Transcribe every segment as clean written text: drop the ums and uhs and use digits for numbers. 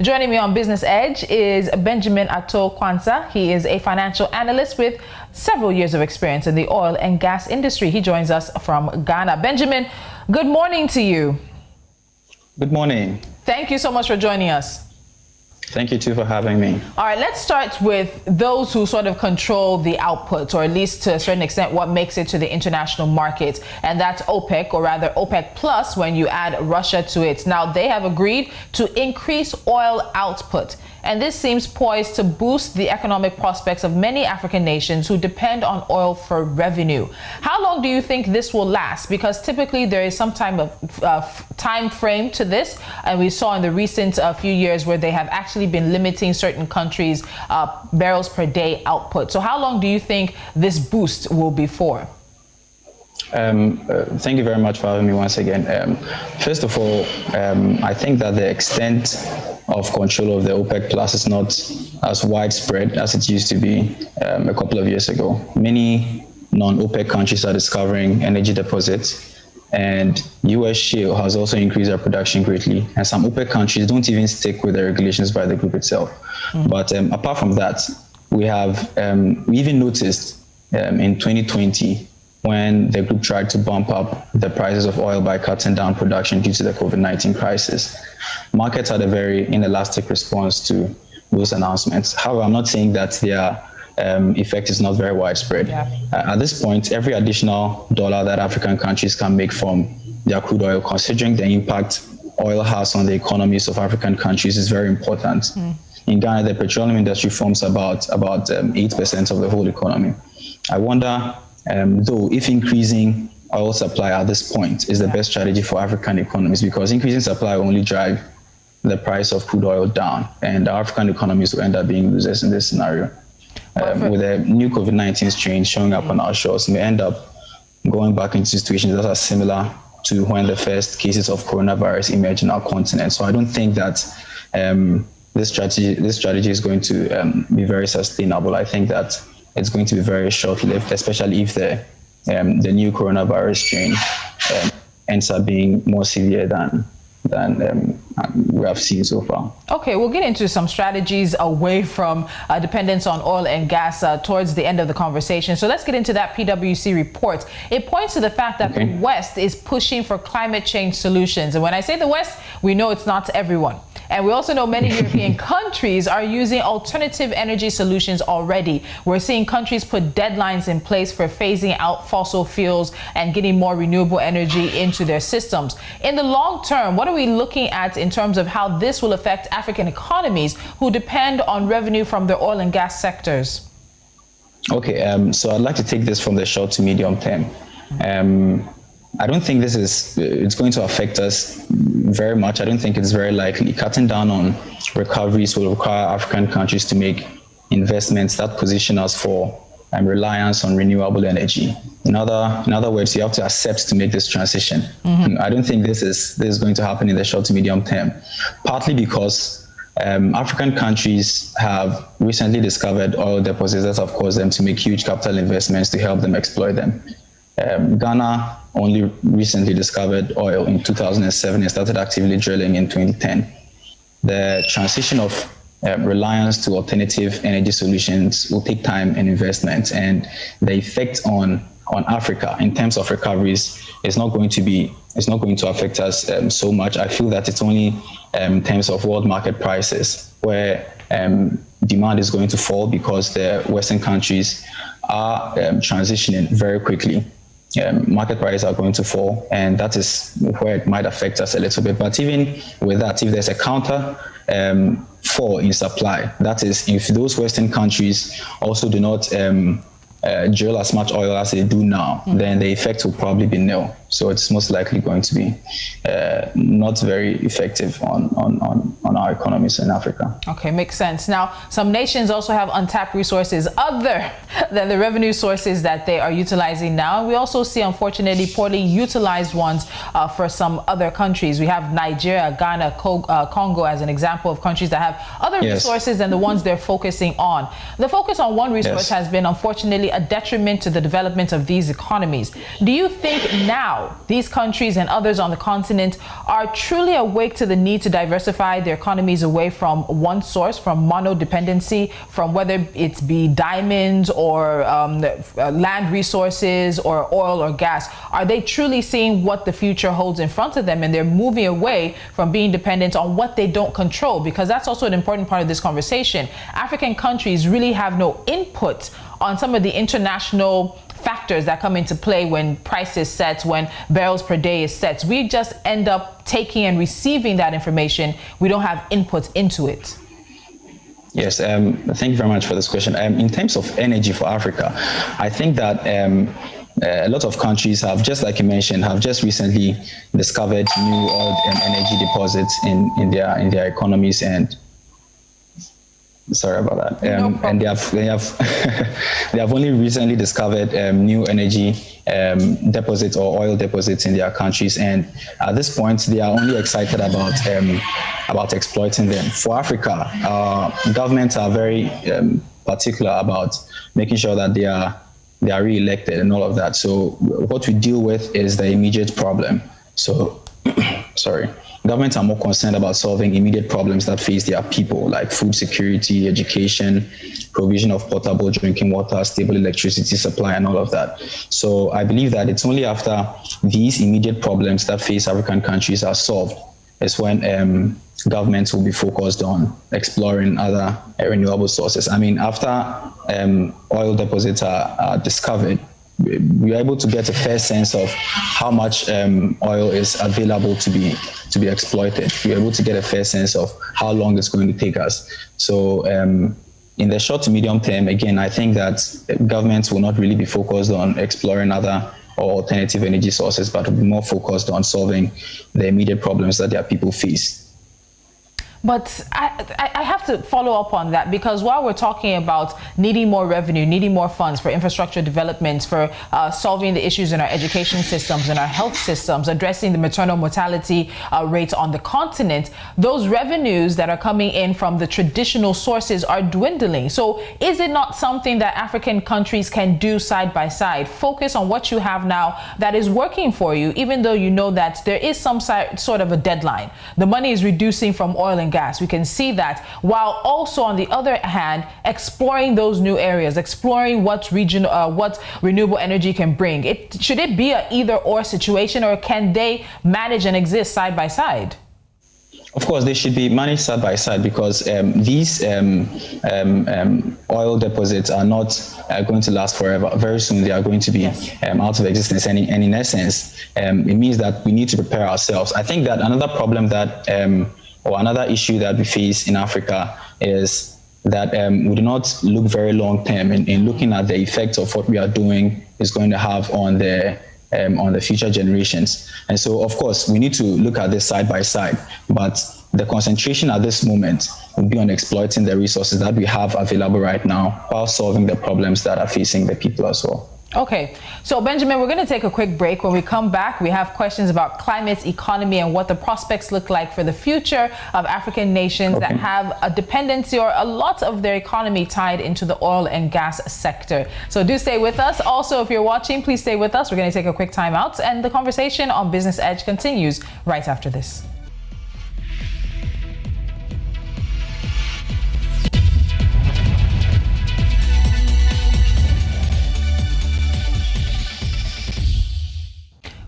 Joining me on Business Edge is Benjamin Ato Quansah. He is a financial analyst with several years of experience in the oil and gas industry. He joins us from Ghana. Benjamin, good morning to you. Good morning. Thank you so much for joining us. Thank you too for having me. All right, let's start with those who sort of control the output, or at least to a certain extent what makes it to the international market, and that's OPEC, or rather OPEC Plus when you add Russia to it. Now, they have agreed to increase oil output, and this seems poised to boost the economic prospects of many African nations who depend on oil for revenue. How long do you think this will last? Because typically there is some time frame to this, and we saw in the recent few years where they have actually been limiting certain countries' barrels per day output. So how long do you think this boost will be for? Thank you very much for having me once again. First of all, I think that the extent of control of the OPEC Plus is not as widespread as it used to be a couple of years ago. Many non-OPEC countries are discovering energy deposits, and US shale has also increased their production greatly. And some OPEC countries don't even stick with the regulations by the group itself. But apart from that, we even noticed in 2020, when the group tried to bump up the prices of oil by cutting down production due to the COVID-19 crisis. Markets had a very inelastic response to those announcements. However, I'm not saying that their effect is not very widespread. At this point, every additional dollar that African countries can make from their crude oil, considering the impact oil has on the economies of African countries, is very important. In Ghana, the petroleum industry forms about 8% of the whole economy. I wonder, though, if increasing oil supply at this point is the best strategy for African economies, because increasing supply will only drive the price of crude oil down, and African economies will end up being losers in this scenario. With the new COVID-19 strain showing up on our shores, we may end up going back into situations that are similar to when the first cases of coronavirus emerged in our continent. So I don't think that this strategy is going to be very sustainable. I think that it's going to be very short-lived, especially if the new coronavirus strain ends up being more severe than we have seen so far. Okay, we'll get into some strategies away from dependence on oil and gas towards the end of the conversation. So let's get into that PwC report. It points to the fact that the West is pushing for climate change solutions. And when I say the West, we know it's not everyone. And we also know many European countries are using alternative energy solutions already. We're seeing countries put deadlines in place for phasing out fossil fuels and getting more renewable energy into their systems. In the long term, what are we looking at in terms of how this will affect African economies who depend on revenue from their oil and gas sectors? Okay, so I'd like to take this from the short to medium term. I don't think it's going to affect us very much. I don't think it's very likely. Cutting down on recoveries will require African countries to make investments that position us for reliance on renewable energy. In other words, you have to accept to make this transition. I don't think this is going to happen in the short to medium term, partly because African countries have recently discovered oil deposits that have caused them to make huge capital investments to help them exploit them. Ghana only recently discovered oil in 2007 and started actively drilling in 2010. The transition of reliance to alternative energy solutions will take time and investment, and the effect on Africa in terms of recoveries is not going to affect us so much. I feel that it's only in terms of world market prices where demand is going to fall because the Western countries are transitioning very quickly. Market prices are going to fall, and that is where it might affect us a little bit. But even with that, if there's a counter fall in supply, that is, if those Western countries also do not drill as much oil as they do now, then the effect will probably be nil. So it's most likely going to be not very effective on our economies in Africa. Okay, makes sense. Now, some nations also have untapped resources other than the revenue sources that they are utilizing now. We also see, unfortunately, poorly utilized ones for some other countries. We have Nigeria, Ghana, Congo as an example of countries that have other resources than the ones they're focusing on. The focus on one resource has been, unfortunately, a detriment to the development of these economies. Do you think now now these countries and others on the continent are truly awake to the need to diversify their economies away from one source, from mono-dependency, from whether it be diamonds or land resources or oil or gas? Are they truly seeing what the future holds in front of them, and they're moving away from being dependent on what they don't control? Because that's also an important part of this conversation. African countries really have no input on some of the international factors that come into play when price is set, when barrels per day is set. We just end up taking and receiving that information. We don't have input into it. Yes, thank you very much for this question. In terms of energy for Africa, I think that a lot of countries have, just like you mentioned, have just recently discovered new oil and energy deposits in their economies, and sorry about that. And they have they have only recently discovered new energy deposits or oil deposits in their countries, and at this point they are only excited about exploiting them. For Africa, governments are very particular about making sure that they are re-elected and all of that. So what we deal with is the immediate problem. So sorry. Governments are more concerned about solving immediate problems that face their people, like food security, education, provision of potable drinking water, stable electricity supply, and all of that. So I believe that it's only after these immediate problems that face African countries are solved is when governments will be focused on exploring other renewable sources. I mean, after oil deposits are discovered, we are able to get a fair sense of how much oil is available to be exploited. We are able to get a fair sense of how long it's going to take us. So in the short to medium term, again, I think that governments will not really be focused on exploring other or alternative energy sources, but will be more focused on solving the immediate problems that their people face. But I have to follow up on that, because while we're talking about needing more revenue, needing more funds for infrastructure development, for solving the issues in our education systems and our health systems, addressing the maternal mortality rates on the continent, those revenues that are coming in from the traditional sources are dwindling. So is it not something that African countries can do side by side? Focus on what you have now that is working for you, even though you know that there is some sort of a deadline. The money is reducing from oil and gas. We can see that, while also on the other hand exploring those new areas, exploring what renewable energy can bring. Should it be an either or situation, or can they manage and exist side by side? Of course, they should be managed side by side, because these oil deposits are not going to last forever. Very soon they are going to be out of existence. And in essence, it means that we need to prepare ourselves. I think that another problem that or another issue that we face in Africa is that we do not look very long term in looking at the effects of what we are doing is going to have on the future generations. And so, of course, we need to look at this side by side, but the concentration at this moment will be on exploiting the resources that we have available right now while solving the problems that are facing the people as well. Okay, so Benjamin, we're going to take a quick break. When we come back, we have questions about climate, economy, and what the prospects look like for the future of African nations that have a dependency or a lot of their economy tied into the oil and gas sector. So do stay with us. Also, if you're watching, please stay with us. We're going to take a quick time out, and the conversation on Business Edge continues right after this.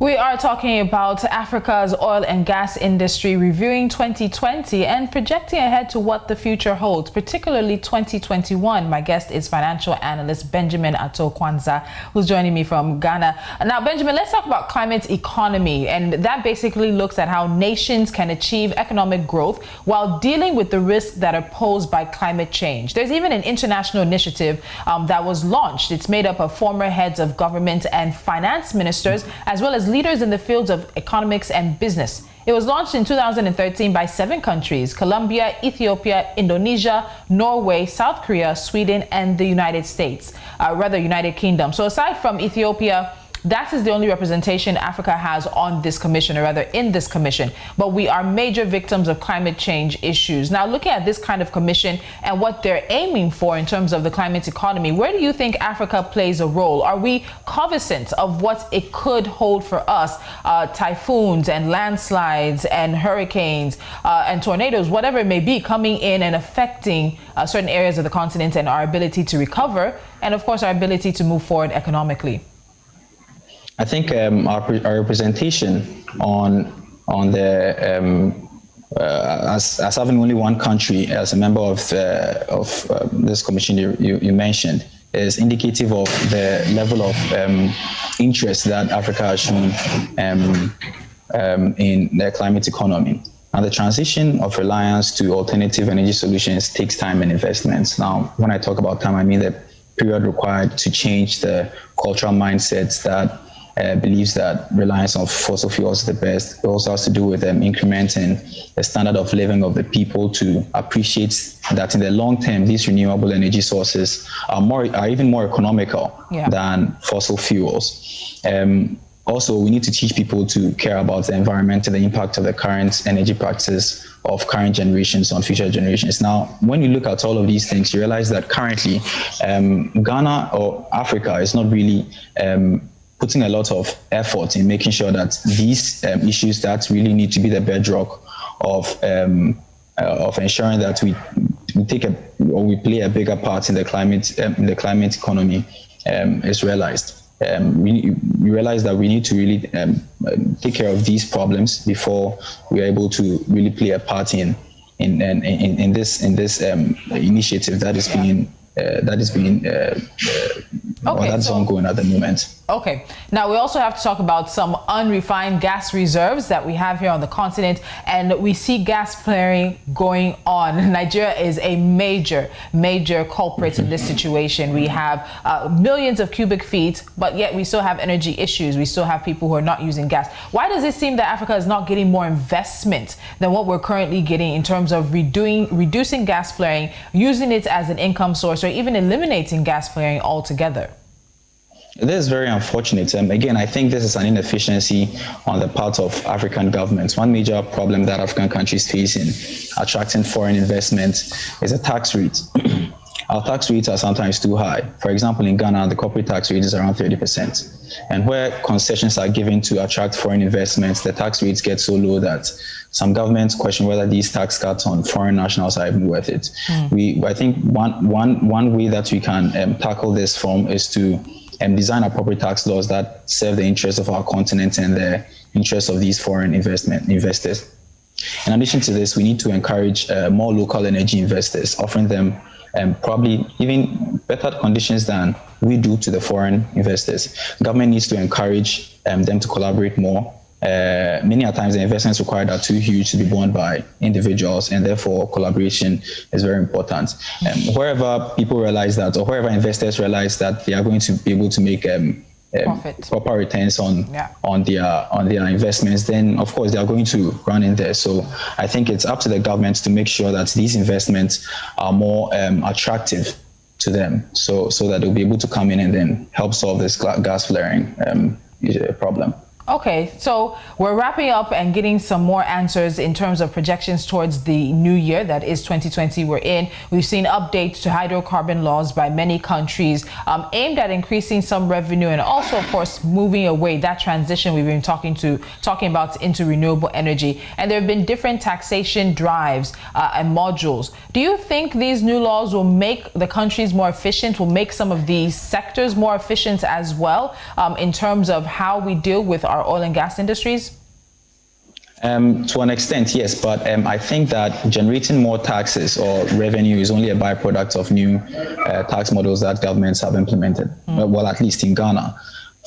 We are talking about Africa's oil and gas industry, reviewing 2020 and projecting ahead to what the future holds, particularly 2021. My guest is financial analyst Benjamin Ato Quansah, who's joining me from Ghana. Now, Benjamin, let's talk about climate economy, and that basically looks at how nations can achieve economic growth while dealing with the risks that are posed by climate change. There's even an international initiative that was launched. It's made up of former heads of government and finance ministers, as well as leaders in the fields of economics and business. It was launched in 2013 by 7 countries: Colombia, Ethiopia, Indonesia, Norway, South Korea, Sweden, and the United Kingdom. So aside from Ethiopia, that is the only representation Africa has on this commission, or rather in this commission. But we are major victims of climate change issues. Now, looking at this kind of commission and what they're aiming for in terms of the climate economy, where do you think Africa plays a role? Are we cognizant of what it could hold for us? Typhoons and landslides and hurricanes and tornadoes, whatever it may be, coming in and affecting certain areas of the continent and our ability to recover, and of course our ability to move forward economically. I think our representation on the as having only one country as a member of this commission you mentioned is indicative of the level of interest that Africa has shown in the climate economy. Now, the transition of reliance to alternative energy solutions takes time and investments. Now, when I talk about time, I mean the period required to change the cultural mindsets that believes that reliance on fossil fuels is the best. It also has to do with incrementing the standard of living of the people to appreciate that in the long term, these renewable energy sources are even more economical than fossil fuels. Also, we need to teach people to care about the environment and the impact of the current energy practices of current generations on future generations. Now, when you look at all of these things, you realize that currently Ghana or Africa is not really putting a lot of effort in making sure that these issues that really need to be the bedrock of ensuring that we play a bigger part in the climate economy is realized. We realize that we need to really take care of these problems before we are able to really play a part in this initiative that is being that's ongoing at the moment. Okay. Now, we also have to talk about some unrefined gas reserves that we have here on the continent, and we see gas flaring going on. Nigeria is a major culprit in this situation. We have millions of cubic feet, but yet we still have energy issues. We still have people who are not using gas. Why does it seem that Africa is not getting more investment than what we're currently getting in terms of reducing gas flaring, using it as an income source, or even eliminating gas flaring altogether? This is very unfortunate. Again, I think this is an inefficiency on the part of African governments. One major problem that African countries face in attracting foreign investment is the tax rate. Our tax rates are sometimes too high. For example, in Ghana, the corporate tax rate is around 30%. And where concessions are given to attract foreign investments, the tax rates get so low that some governments question whether these tax cuts on foreign nationals are even worth it. I think one way that we can tackle this from is to design appropriate tax laws that serve the interests of our continent and the interests of these foreign investors. In addition to this, we need to encourage more local energy investors, offering them probably even better conditions than we do to the foreign investors. Government needs to encourage them to collaborate more. Many a times the investments required are too huge to be borne by individuals, and therefore collaboration is very important. Wherever people realize that, or wherever investors realize that they are going to be able to make proper returns on their investments, then of course they are going to run in there. So I think it's up to the government to make sure that these investments are more attractive to them, so that they'll be able to come in and then help solve this gas flaring problem. Okay, so we're wrapping up and getting some more answers in terms of projections towards the new year, that is 2020 we're in. We've seen updates to hydrocarbon laws by many countries aimed at increasing some revenue and also, of course, moving away that transition we've been talking about into renewable energy. And there have been different taxation drives and modules. Do you think these new laws will make the countries more efficient, will make some of these sectors more efficient as well in terms of how we deal with our oil and gas industries? To an extent, yes, but I think that generating more taxes or revenue is only a byproduct of new tax models that governments have implemented. Well, at least in Ghana.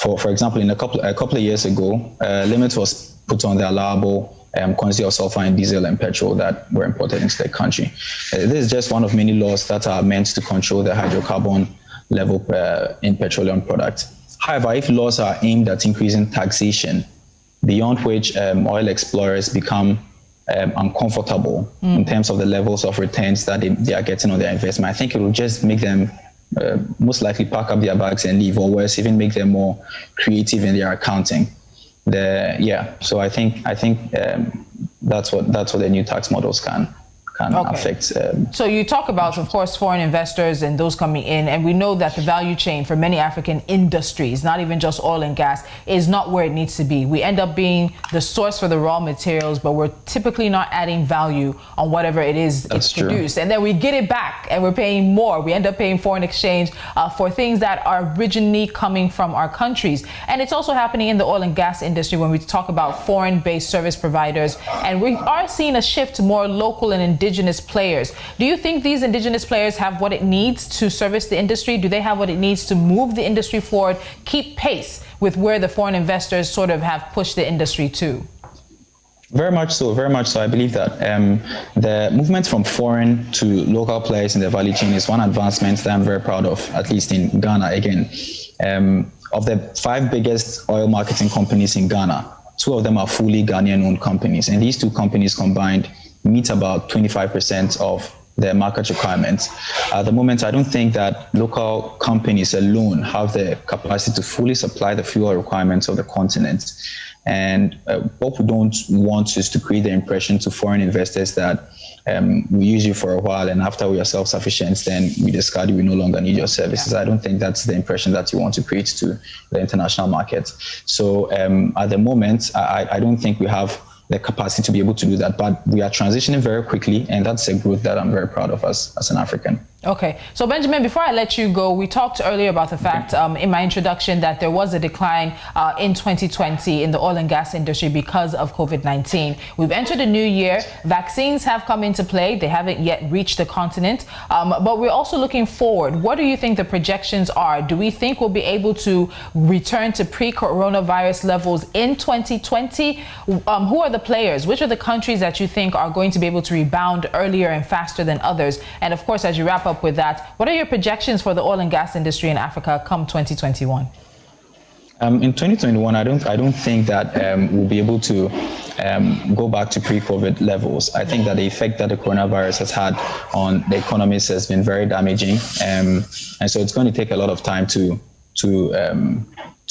For example, in a couple of years ago, limit was put on the allowable quantity of sulfur in diesel and petrol that were imported into the country. This is just one of many laws that are meant to control the hydrocarbon level in petroleum products. However, if laws are aimed at increasing taxation, beyond which oil explorers become uncomfortable in terms of the levels of returns that they are getting on their investment, I think it will just make them most likely pack up their bags and leave, or worse, even make them more creative in their accounting. So I think that's what the new tax models can affect. So you talk about, of course, foreign investors and those coming in, and we know that the value chain for many African industries, not even just oil and gas, is not where it needs to be. We end up being the source for the raw materials, but we're typically not adding value on whatever it is it's produced. And then we get it back and we're paying more. We end up paying foreign exchange for things that are originally coming from our countries. And it's also happening in the oil and gas industry when we talk about foreign-based service providers. And we are seeing a shift to more local and indigenous players. Do you think these indigenous players have what it needs to service the industry? Do they have what it needs to move the industry forward, keep pace with where the foreign investors sort of have pushed the industry to? Very much so. I believe that the movement from foreign to local players in the value chain is one advancement that I'm very proud of, at least in Ghana. Again, of the 5 biggest oil marketing companies in Ghana, 2 of them are fully Ghanaian-owned companies, and these 2 companies combined meet about 25% of their market requirements. At the moment, I don't think that local companies alone have the capacity to fully supply the fuel requirements of the continent. And what we don't want is to create the impression to foreign investors that we use you for a while and after we are self-sufficient, then we discard you, we no longer need your services. I don't think that's the impression that you want to create to the international market. So at the moment, I don't think we have the capacity to be able to do that, but we are transitioning very quickly, and that's a growth that I'm very proud of as an African. Okay, so Benjamin, before I let you go, we talked earlier about the fact in my introduction that there was a decline in 2020 in the oil and gas industry because of COVID-19. We've entered a new year. Vaccines have come into play. They haven't yet reached the continent, but we're also looking forward. What do you think the projections are? Do we think we'll be able to return to pre-coronavirus levels in 2020? Who are the players? Which are the countries that you think are going to be able to rebound earlier and faster than others? And of course, as you wrap up with that, what are your projections for the oil and gas industry in Africa come 2021? In 2021, I don't think that we'll be able to go back to pre-COVID levels. I think that the effect that the coronavirus has had on the economies has been very damaging, and so it's going to take a lot of time to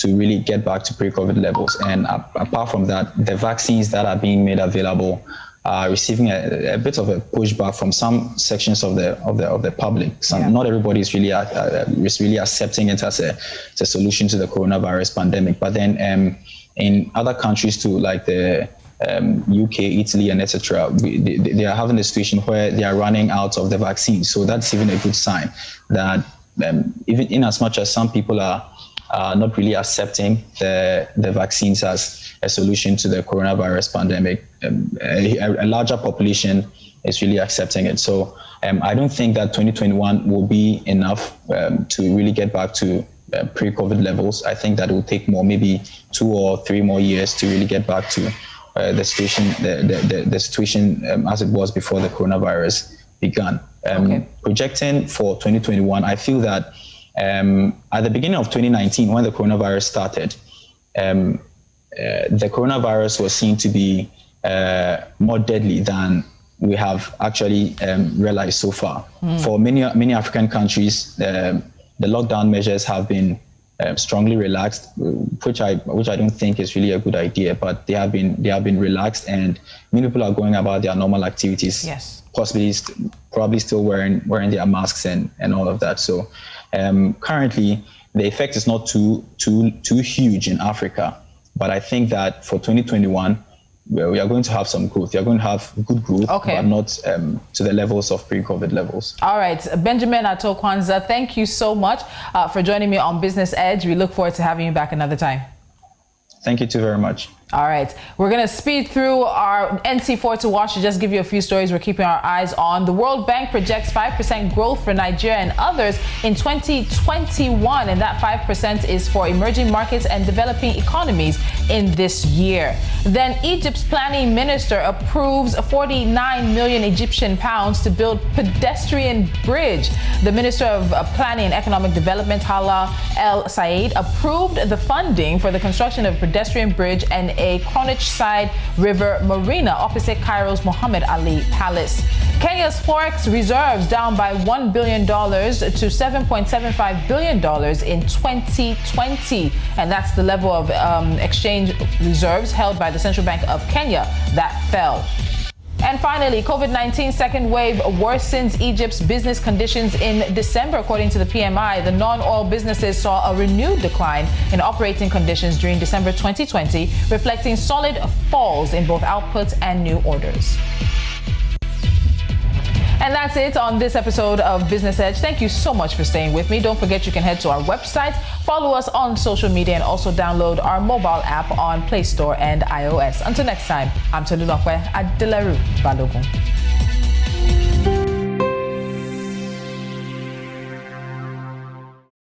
really get back to pre-COVID levels. And apart from that, the vaccines that are being made available are receiving a bit of a pushback from some sections of the public. Not everybody is really accepting it as a solution to the coronavirus pandemic. But then in other countries too, like the UK, Italy, and etc., they are having a situation where they are running out of the vaccine. So that's even a good sign that even in as much as some people are not really accepting the vaccines as a solution to the coronavirus pandemic, a larger population is really accepting it. So I don't think that 2021 will be enough to really get back to pre-COVID levels. I think that it will take maybe 2 or 3 more years to really get back to the situation as it was before the coronavirus began. Projecting for 2021, I feel that at the beginning of 2019, when the coronavirus started, the coronavirus was seen to be more deadly than we have actually realized so far. For many African countries, the lockdown measures have been strongly relaxed, which I don't think is really a good idea. But they have been relaxed, and many people are going about their normal activities. Yes. Probably still wearing their masks and all of that. So currently, the effect is not too huge in Africa. But I think that for 2021, we are going to have some growth. We are going to have good growth, but not to the levels of pre-COVID levels. All right. Benjamin Ato Quansah, thank you so much for joining me on Business Edge. We look forward to having you back another time. Thank you too very much. All right, we're going to speed through our NC4 to watch to just give you a few stories we're keeping our eyes on. The World Bank projects 5% growth for Nigeria and others in 2021, and that 5% is for emerging markets and developing economies in this year. Then Egypt's planning minister approves 49 million Egyptian pounds to build pedestrian bridge. The Minister of Planning and Economic Development, Hala El Sayed, approved the funding for the construction of a pedestrian bridge and a Greenwich-side River marina opposite Cairo's Muhammad Ali Palace. Kenya's forex reserves down by $1 billion to $7.75 billion in 2020. And that's the level of exchange reserves held by the Central Bank of Kenya that fell. And finally, COVID-19 second wave worsens Egypt's business conditions in December. According to the PMI, the non-oil businesses saw a renewed decline in operating conditions during December 2020, reflecting solid falls in both outputs and new orders. And that's it on this episode of Business Edge. Thank you so much for staying with me. Don't forget you can head to our website, follow us on social media, and also download our mobile app on Play Store and iOS. Until next time, I'm Tolulope Adeleru-Balogun.